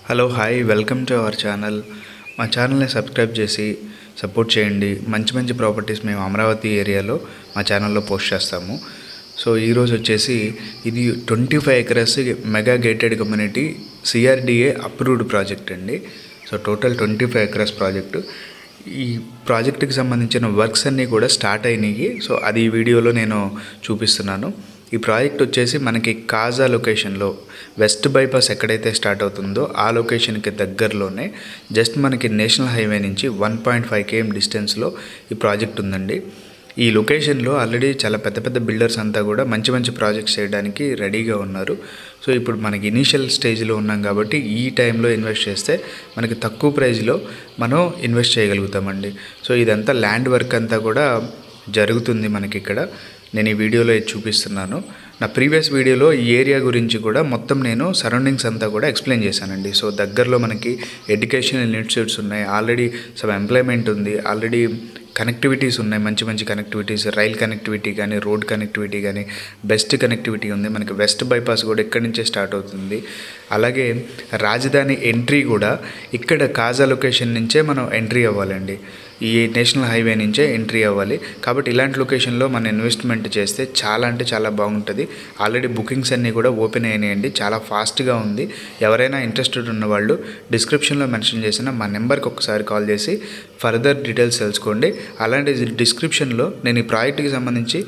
Hello hi welcome to our channel. మా ఛానల్ని subscribe చేసి సపోర్ట్ చేయండి. మంచి మంచి ప్రాపర్టీస్ మేము అమరావతి ఏరియాలో మా ఛానల్లో పోస్ట్ చేస్తాము. సో ఈరోజు వచ్చేసి ఇది 25 acres mega gated community CRDA approved project అండి. So total 25 acres project. ఈ ప్రాజెక్టుకి సంబంధించిన వర్క్స్ అన్నీ కూడా స్టార్ట్ అయినాయి. సో అది ఈ వీడియోలో నేను చూపిస్తున్నాను. ఈ ప్రాజెక్ట్ వచ్చేసి మనకి కాజా లొకేషన్లో వెస్ట్ బైపాస్ ఎక్కడైతే స్టార్ట్ అవుతుందో ఆ లొకేషన్కి దగ్గరలోనే జస్ట్ మనకి నేషనల్ హైవే నుంచి 1.5 km డిస్టెన్స్లో ఈ ప్రాజెక్ట్ ఉందండి. ఈ లొకేషన్లో ఆల్రెడీ చాలా పెద్ద పెద్ద బిల్డర్స్ అంతా కూడా మంచి మంచి ప్రాజెక్ట్స్ చేయడానికి రెడీగా ఉన్నారు. సో ఇప్పుడు మనకి ఇనీషియల్ స్టేజ్లో ఉన్నాం కాబట్టి ఈ టైంలో ఇన్వెస్ట్ చేస్తే మనకి తక్కువ ప్రైస్లో మనం ఇన్వెస్ట్ చేయగలుగుతామండి. సో ఇదంతా ల్యాండ్ వర్క్ అంతా కూడా జరుగుతుంది మనకి ఇక్కడ. నేను ఈ వీడియోలో ఇది చూపిస్తున్నాను. నా ప్రీవియస్ వీడియోలో ఈ ఏరియా గురించి కూడా మొత్తం నేను సరౌండింగ్స్ అంతా కూడా ఎక్స్ప్లెయిన్ చేశానండి. సో దగ్గరలో మనకి ఎడ్యుకేషనల్ ఇన్స్టిట్యూట్స్ ఉన్నాయి, ఆల్రెడీ సమ్ ఎంప్లాయ్మెంట్ ఉంది, ఆల్రెడీ కనెక్టివిటీస్ ఉన్నాయి, మంచి మంచి కనెక్టివిటీస్, రైల్ కనెక్టివిటీ కానీ రోడ్ కనెక్టివిటీ కానీ బెస్ట్ కనెక్టివిటీ ఉంది. మనకి వెస్ట్ బైపాస్ కూడా ఇక్కడి నుంచే స్టార్ట్ అవుతుంది. అలాగే రాజధాని ఎంట్రీ కూడా ఇక్కడ కాజా లొకేషన్ నుంచే మనం ఎంట్రీ అవ్వాలండి. ఈ నేషనల్ హైవే నుంచే ఎంట్రీ అవ్వాలి. కాబట్టి ఇలాంటి లొకేషన్లో మనం ఇన్వెస్ట్మెంట్ చేస్తే చాలా అంటే చాలా బాగుంటుంది. ఆల్రెడీ బుకింగ్స్ అన్నీ కూడా ఓపెన్ అయినాయండి, చాలా ఫాస్ట్గా ఉంది. ఎవరైనా ఇంట్రెస్టెడ్ ఉన్నవాళ్ళు డిస్క్రిప్షన్లో మెన్షన్ చేసిన మా నెంబర్కి ఒకసారి కాల్ చేసి ఫర్దర్ డీటెయిల్స్ తెలుసుకోండి. అలాంటి డిస్క్రిప్షన్లో నేను ఈ ప్రాజెక్ట్కి సంబంధించి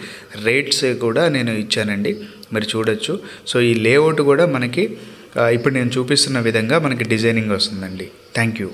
రేట్స్ కూడా నేను ఇచ్చానండి, మీరు చూడొచ్చు. సో ఈ లేఅవుట్ కూడా మనకి ఇప్పుడు నేను చూపిస్తున్న విధంగా మనకి డిజైనింగ్ వస్తుందండి. Thank you.